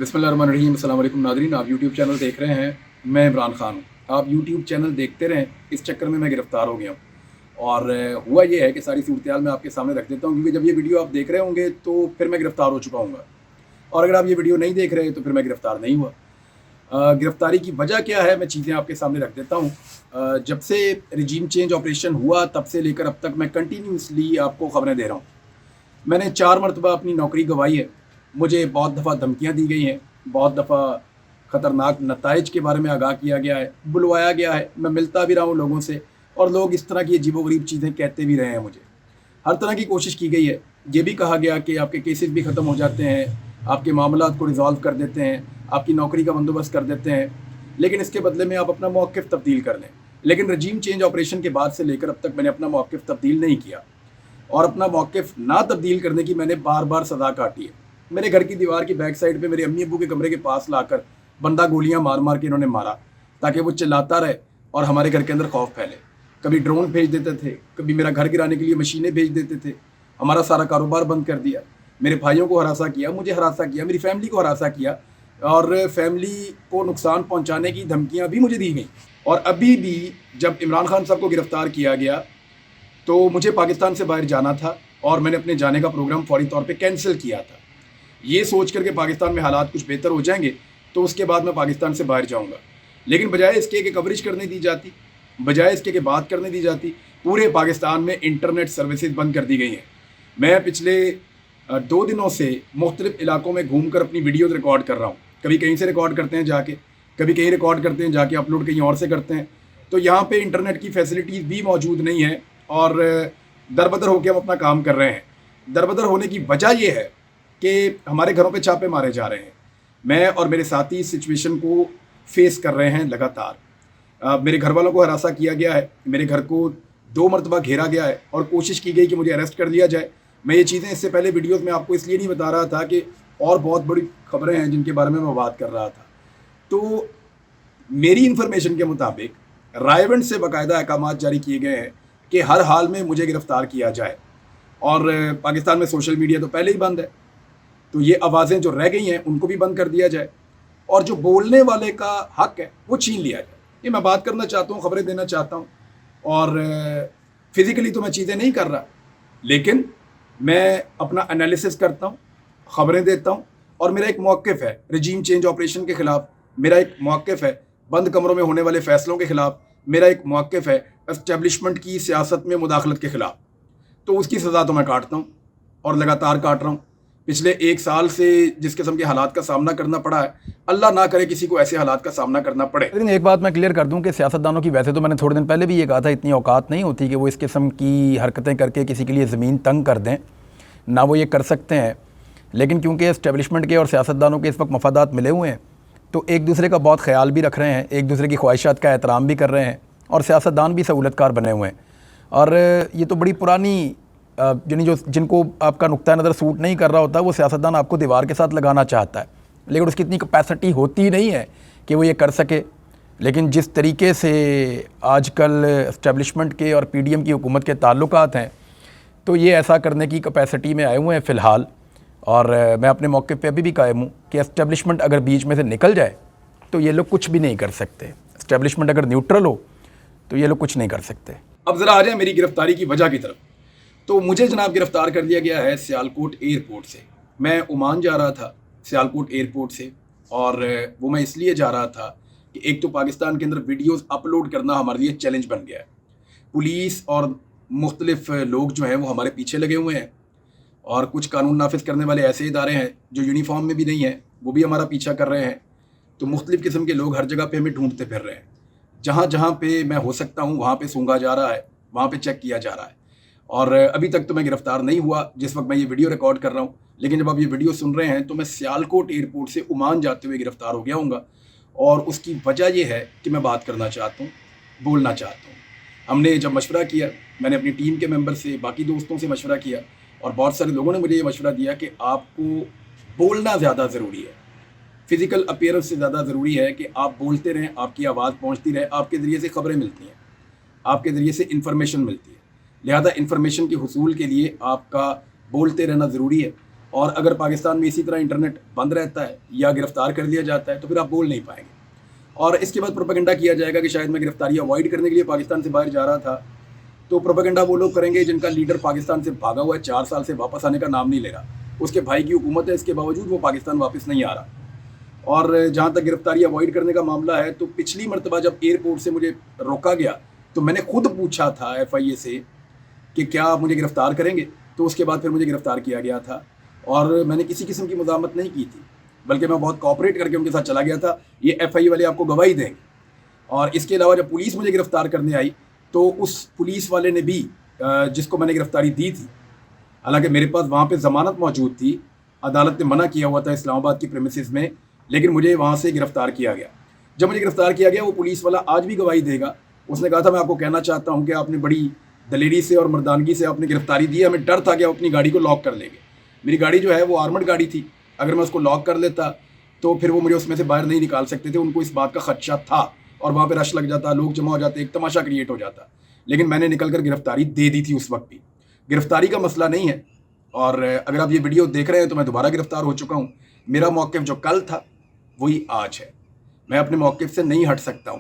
बिस्मिल्लाहिर्रहमानिर्रहीम। अस्सलाम वालेकुम नाज़रीन, आप यूट्यूब चैनल देख रहे हैं। मैं इमरान खान हूँ। आप यूट्यूब चैनल देखते रहें, इस चक्कर में मैं गिरफ़्तार हो गया हूँ। और हुआ ये है कि सारी सूरत-ए-हाल मैं आपके सामने रख देता हूँ, क्योंकि जब ये वीडियो आप देख रहे होंगे तो फिर मैं गिरफ़्तार हो चुका हूँगा, और अगर आप ये वीडियो नहीं देख रहे तो फिर मैं गिरफ़्तार नहीं हुआ। गिरफ़्तारी की वजह क्या है, मैं चीज़ें आपके सामने रख देता हूँ। जब से रिजीम चेंज ऑपरेशन हुआ तब से लेकर अब तक मैं कंटिन्यूसली आपको ख़बरें दे रहा हूँ। मैंने 4 मरतबा अपनी नौकरी गँवाई है। मुझे बहुत दफ़ा धमकियाँ दी गई हैं, बहुत दफ़ा ख़तरनाक नताइज के बारे में आगाह किया गया है, बुलवाया गया है। मैं मिलता भी रहा हूँ लोगों से, और लोग इस तरह की अजीबो-गरीब चीज़ें कहते भी रहे हैं मुझे। हर तरह की कोशिश की गई है। ये भी कहा गया कि आपके केसेस भी ख़त्म हो जाते हैं, आपके मामलात को रिज़ॉल्व कर देते हैं, आपकी नौकरी का बंदोबस्त कर देते हैं, लेकिन इसके बदले में आप अपना मौक़िफ़ तब्दील कर लें। लेकिन रजीम चेंज ऑपरेशन के बाद से लेकर अब तक मैंने अपना मौक़िफ़ तब्दील नहीं किया, और अपना मौक़िफ़ ना तब्दील करने की मैंने बार-बार सज़ा काटी है। मेरे घर की दीवार की बैक साइड पे मेरे अम्मी अब्बू के कमरे के पास लाकर बंदा गोलियां मार-मार के इन्होंने मारा, ताकि वो चिल्लाता रहे और हमारे घर के अंदर खौफ फैले। कभी ड्रोन भेज देते थे, कभी मेरा घर गिराने के लिए मशीनें भेज देते थे। हमारा सारा कारोबार बंद कर दिया। मेरे भाइयों को हरासा किया, मुझे हरासा किया, मेरी फैमिली को हरासा किया, और फैमिली को नुकसान पहुँचाने की धमकियाँ भी मुझे दी गई। और अभी भी जब इमरान खान साहब को गिरफ़्तार किया गया तो मुझे पाकिस्तान से बाहर जाना था, और मैंने अपने जाने का प्रोग्राम फ़ौरी तौर पे कैंसिल किया था, ये सोच कर के पाकिस्तान में हालात कुछ बेहतर हो जाएंगे तो उसके बाद मैं पाकिस्तान से बाहर जाऊंगा। लेकिन बजाय इसके कि कवरेज करने दी जाती, बजाय इसके कि बात करने दी जाती, पूरे पाकिस्तान में इंटरनेट सर्विसेज बंद कर दी गई हैं। मैं पिछले 2 दिनों से मुख्तलिफ़ इलाकों में घूम कर अपनी वीडियोज़ रिकॉर्ड कर रहा हूँ। कभी कहीं से रिकॉर्ड करते हैं जाके, कभी कहीं रिकॉर्ड करते हैं जाके, अपलोड कहीं और से करते हैं। तो यहाँ पर इंटरनेट की फैसिलिटीज़ भी मौजूद नहीं है, और दरबदर होकर हम अपना काम कर रहे हैं। दरबदर होने की वजह यह है कि हमारे घरों पे छापे मारे जा रहे हैं। मैं और मेरे साथी इस सिचुएशन को फेस कर रहे हैं लगातार। मेरे घर वालों को हरासा किया गया है, मेरे घर को 2 मरतबा घेरा गया है, और कोशिश की गई कि मुझे अरेस्ट कर लिया जाए। मैं ये चीज़ें इससे पहले वीडियोज़ में आपको इसलिए नहीं बता रहा था कि और बहुत बड़ी खबरें हैं जिनके बारे में मैं बात कर रहा था। तो मेरी इन्फॉर्मेशन के मुताबिक रायवंड से बाकायदा अहकामात जारी किए गए हैं कि हर हाल में मुझे गिरफ़्तार किया जाए। और पाकिस्तान में सोशल मीडिया तो पहले ही बंद है, तो ये आवाज़ें जो रह गई हैं उनको भी बंद कर दिया जाए, और जो बोलने वाले का हक है वो छीन लिया जाए। ये मैं बात करना चाहता हूँ, ख़बरें देना चाहता हूँ, और फिज़िकली तो मैं चीज़ें नहीं कर रहा, लेकिन मैं अपना एनालिसिस करता हूँ, ख़बरें देता हूँ, और मेरा एक मौक़िफ़ है रजीम चेंज ऑपरेशन के ख़िलाफ़, मेरा एक मौक़िफ़ है बंद कमरों में होने वाले फ़ैसलों के ख़िलाफ़, मेरा एक मौक़िफ़ है एस्टेब्लिशमेंट की सियासत में मुदाखलत के ख़िलाफ़। तो उसकी सज़ा तो मैं काटता हूँ, और लगातार काट रहा हूँ। पिछले 1 साल से जिस किस्म के हालात का सामना करना पड़ा है, अल्लाह ना करे किसी को ऐसे हालात का सामना करना पड़े। लेकिन एक बात मैं क्लियर कर दूं कि सियासतदानों की, वैसे तो मैंने थोड़े दिन पहले भी ये कहा था, इतनी औकात नहीं होती कि वो इस किस्म की हरकतें करके किसी के लिए ज़मीन तंग कर दें, ना वो ये कर सकते हैं। लेकिन क्योंकि इस्टेब्लिशमेंट के और सियासतदानों के इस वक्त मफादात मिले हुए हैं, तो एक दूसरे का बहुत ख्याल भी रख रहे हैं, एक दूसरे की ख्वाहिशात का एहतराम भी कर रहे हैं, और सियासतदान भी सहूलतकार बने हुए हैं। और ये तो बड़ी पुरानी जिनको आपका नुक्ता नज़र सूट नहीं कर रहा होता, वो सियासतदान आपको दीवार के साथ लगाना चाहता है, लेकिन उसकी इतनी कैपेसिटी होती नहीं है कि वो ये कर सके। लेकिन जिस तरीके से आजकल इस्टेब्लिशमेंट के और पीडीएम की हुकूमत के ताल्लुकात हैं, तो ये ऐसा करने की कैपेसिटी में आए हुए हैं फ़िलहाल। और मैं अपने मौके पे अभी भी कायम हूँ कि इस्टेब्लिशमेंट अगर बीच में से निकल जाए तो ये लोग कुछ भी नहीं कर सकते। इस्टेब्लिशमेंट अगर न्यूट्रल हो तो ये लोग कुछ नहीं कर सकते। अब ज़रा आ जाए मेरी गिरफ़्तारी की वजह की तरफ। तो मुझे जनाब गिरफ़्तार कर दिया गया है सियालकोट एयरपोर्ट से। मैं ओमान जा रहा था सियालकोट एयरपोर्ट से, और वो मैं इसलिए जा रहा था कि एक तो पाकिस्तान के अंदर वीडियोज़ अपलोड करना हमारे लिए चैलेंज बन गया है। पुलिस और मुख्तलिफ़ लोग जो हैं वो हमारे पीछे लगे हुए हैं, और कुछ कानून नाफिज करने वाले ऐसे इदारे हैं जो यूनिफॉर्म में भी नहीं हैं, वो भी हमारा पीछा कर रहे हैं। तो मुख्तलिफ़ किस्म के लोग हर जगह पे हमें ढूंढते फिर रहे हैं। जहाँ जहाँ पे मैं हो सकता हूँ वहाँ पे सूंघा जा रहा है, वहाँ पे चेक किया जा रहा है। और अभी तक तो मैं गिरफ़्तार नहीं हुआ जिस वक्त मैं ये वीडियो रिकॉर्ड कर रहा हूँ, लेकिन जब आप ये वीडियो सुन रहे हैं तो मैं सियालकोट एयरपोर्ट से ओमान जाते हुए गिरफ़्तार हो गया हूँगा। और उसकी वजह यह है कि मैं बात करना चाहता हूँ, बोलना चाहता हूँ। हमने जब मशवरा किया, मैंने अपनी टीम के मेंबर से, बाकी दोस्तों से मशवरा किया, और बहुत सारे लोगों ने मुझे ये मशवरा दिया कि आपको बोलना ज़्यादा ज़रूरी है, फ़िज़िकल अपीयरेंस से ज़्यादा ज़रूरी है कि आप बोलते रहें, आपकी आवाज़ पहुँचती रहे, आपके ज़रिए से ख़बरें मिलती हैं, आपके ज़रिए से इन्फॉर्मेशन मिलती है। लिहाजा इन्फॉर्मेशन के हुसूल के लिए आपका बोलते रहना ज़रूरी है। اور اگر پاکستان میں اسی طرح انٹرنیٹ بند رہتا ہے یا گرفتار کر لیا جاتا ہے تو پھر آپ بول نہیں پائیں گے. اور اس کے بعد پروپیگنڈا کیا جائے گا کہ شاید میں گرفتاری اوائڈ کرنے کے لیے پاکستان سے باہر جا رہا تھا. تو پروپیگنڈا وہ لوگ کریں گے جن کا لیڈر پاکستان سے بھاگا ہوا ہے, 4 سال سے واپس آنے کا نام نہیں لے رہا, اس کے بھائی کی حکومت ہے, اس کے باوجود وہ پاکستان واپس نہیں آ رہا. اور جہاں تک گرفتاری اوائڈ کرنے کا معاملہ ہے تو پچھلی مرتبہ جب ایئرپورٹ سے مجھے روکا گیا تو میں نے خود پوچھا تھا FIA سے کہ کیا آپ مجھے گرفتار کریں گے, تو اس کے بعد پھر مجھے گرفتار کیا گیا تھا. اور میں نے کسی قسم کی مزاحمت نہیں کی تھی, بلکہ میں بہت کوآپریٹ کر کے ان کے ساتھ چلا گیا تھا. یہ FIA والے آپ کو گواہی دیں گے. اور اس کے علاوہ جب پولیس مجھے گرفتار کرنے آئی تو اس پولیس والے نے بھی جس کو میں نے گرفتاری دی تھی, حالانکہ میرے پاس وہاں پہ ضمانت موجود تھی, عدالت نے منع کیا ہوا تھا اسلام آباد کی پریمیسز میں, لیکن مجھے وہاں سے گرفتار کیا گیا. جب مجھے گرفتار کیا گیا وہ پولیس والا آج بھی گواہی دے گا, اس نے کہا تھا میں آپ کو کہنا چاہتا ہوں کہ آپ نے بڑی دلیری سے اور مردانگی سے آپ نے گرفتاری دی, ہمیں ڈر تھا کہ آپ اپنی گاڑی کو لاک کر لیں گے. میری گاڑی جو ہے وہ آرمڈ گاڑی تھی, اگر میں اس کو لاک کر لیتا تو پھر وہ مجھے اس میں سے باہر نہیں نکال سکتے تھے. ان کو اس بات کا خدشہ تھا اور وہاں پہ رش لگ جاتا, لوگ جمع ہو جاتے, ایک تماشا کریٹ ہو جاتا. لیکن میں نے نکل کر گرفتاری دے دی تھی اس وقت بھی. گرفتاری کا مسئلہ نہیں ہے. اور اگر آپ یہ ویڈیو دیکھ رہے ہیں تو میں دوبارہ گرفتار ہو چکا ہوں. میرا موقف جو کل تھا وہی آج ہے. میں اپنے موقف سے نہیں ہٹ سکتا ہوں.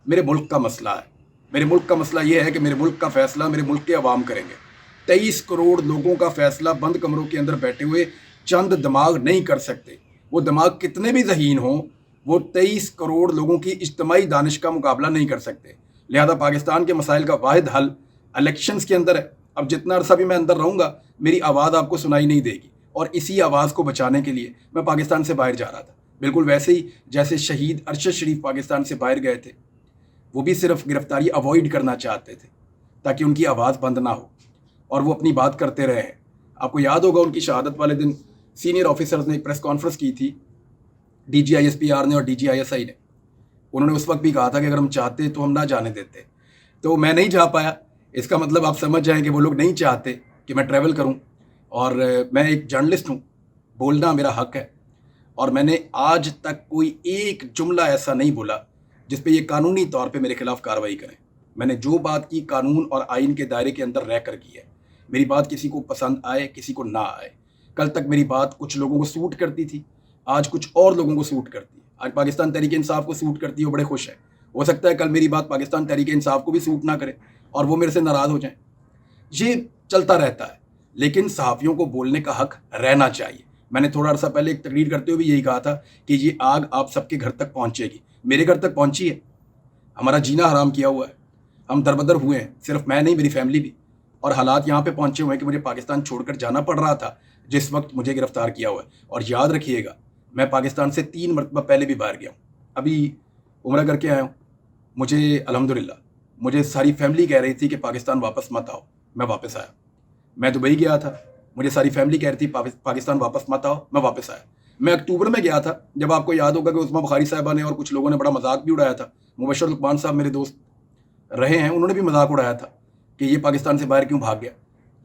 میرے ملک کا مسئلہ ہے. میرے ملک کا مسئلہ یہ ہے کہ میرے ملک کا فیصلہ میرے ملک کے عوام کریں گے. 23 کروڑ لوگوں کا فیصلہ بند کمروں کے اندر بیٹھے ہوئے چند دماغ نہیں کر سکتے. وہ دماغ کتنے بھی ذہین ہوں, وہ 23 کروڑ لوگوں کی اجتماعی دانش کا مقابلہ نہیں کر سکتے. لہذا پاکستان کے مسائل کا واحد حل الیکشنز کے اندر ہے. اب جتنا عرصہ بھی میں اندر رہوں گا میری آواز آپ کو سنائی نہیں دے گی, اور اسی آواز کو بچانے کے لیے میں پاکستان سے باہر جا رہا تھا. بالکل ویسے ہی جیسے شہید ارشد شریف پاکستان سے باہر گئے تھے, وہ بھی صرف گرفتاری اوائڈ کرنا چاہتے تھے تاکہ ان کی آواز بند نہ ہو اور وہ اپنی بات کرتے رہے. آپ کو یاد ہوگا ان کی شہادت والے دن سینئر آفیسرز نے ایک پریس کانفرنس کی تھی, DG ISPR نے اور DG ISI نے. انہوں نے اس وقت بھی کہا تھا کہ اگر ہم چاہتے تو ہم نہ جانے دیتے. تو میں نہیں جا پایا. اس کا مطلب آپ سمجھ جائیں کہ وہ لوگ نہیں چاہتے کہ میں ٹریول کروں. اور میں ایک جرنلسٹ ہوں, بولنا میرا حق ہے. اور میں نے آج تک کوئی ایک جملہ ایسا نہیں بولا جس پہ یہ قانونی طور پہ میرے خلاف کارروائی کریں. میں نے جو بات کی قانون اور آئین کے دائرے کے اندر رہ کر کی ہے. میری بات کسی کو پسند آئے کسی کو نہ آئے. کل تک میری بات کچھ لوگوں کو سوٹ کرتی تھی, آج کچھ اور لوگوں کو سوٹ کرتی ہے. آج پاکستان تحریک انصاف کو سوٹ کرتی ہے, وہ بڑے خوش ہیں. ہو سکتا ہے کل میری بات پاکستان تحریک انصاف کو بھی سوٹ نہ کرے اور وہ میرے سے ناراض ہو جائیں. یہ چلتا رہتا ہے, لیکن صحافیوں کو بولنے کا حق رہنا چاہیے. میں نے تھوڑا عرصہ پہلے ایک تقریر کرتے ہوئے بھی یہی کہا تھا کہ یہ آگ آپ سب کے گھر تک پہنچے گی. میرے گھر تک پہنچی ہے. ہمارا جینا حرام کیا ہوا ہے, ہم دربدر ہوئے ہیں, صرف میں نہیں میری فیملی بھی. اور حالات یہاں پہ پہنچے ہوئے ہیں کہ مجھے پاکستان چھوڑ کر جانا پڑ رہا تھا جس وقت مجھے گرفتار کیا ہوا ہے. اور یاد رکھیے گا میں پاکستان سے 3 مرتبہ پہلے بھی باہر گیا ہوں. ابھی عمرہ کر کے آیا ہوں. مجھے الحمدللہ مجھے ساری فیملی کہہ رہی تھی کہ پاکستان واپس مت آؤ. میں واپس آیا. میں دبئی گیا تھا, مجھے ساری فیملی کہہ رہی تھی پاکستان واپس مت آؤ. میں واپس آیا. میں اکتوبر میں گیا تھا, جب آپ کو یاد ہوگا کہ عظمیٰ بخاری صاحبہ نے اور کچھ لوگوں نے بڑا مذاق بھی اڑایا تھا. مبشر لقمان صاحب میرے دوست رہے ہیں, انہوں نے بھی مذاق اڑایا تھا کہ یہ پاکستان سے باہر کیوں بھاگ گیا.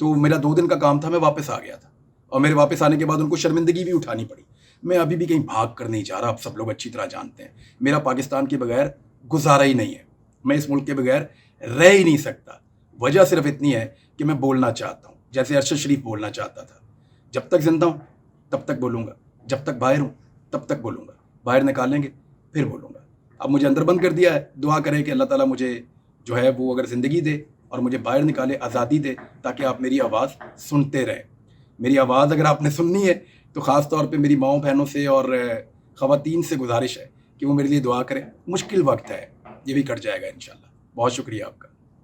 تو میرا 2 دن کا کام تھا, میں واپس آ گیا تھا. اور میرے واپس آنے کے بعد ان کو شرمندگی بھی اٹھانی پڑی. میں ابھی بھی کہیں بھاگ کر نہیں جا رہا, آپ سب لوگ اچھی طرح جانتے ہیں. میرا پاکستان کے بغیر گزارا ہی نہیں ہے. میں اس ملک کے بغیر رہ ہی نہیں سکتا. وجہ صرف اتنی ہے کہ میں بولنا چاہتا ہوں جیسے ارشد شریف بولنا چاہتا تھا. جب تک زندہ ہوں تب تک بولوں گا, جب تک باہر ہوں تب تک بولوں گا. باہر نکالیں گے پھر بولوں گا. اب مجھے اندر بند کر دیا ہے, دعا کریں کہ اللہ تعالیٰ مجھے جو ہے وہ اگر زندگی دے اور مجھے باہر نکالے, آزادی دے, تاکہ آپ میری آواز سنتے رہیں. میری آواز اگر آپ نے سننی ہے تو خاص طور پہ میری ماؤں بہنوں سے اور خواتین سے گزارش ہے کہ وہ میرے لیے دعا کریں. مشکل وقت ہے, یہ بھی کٹ جائے گا انشاءاللہ. بہت شکریہ آپ کا.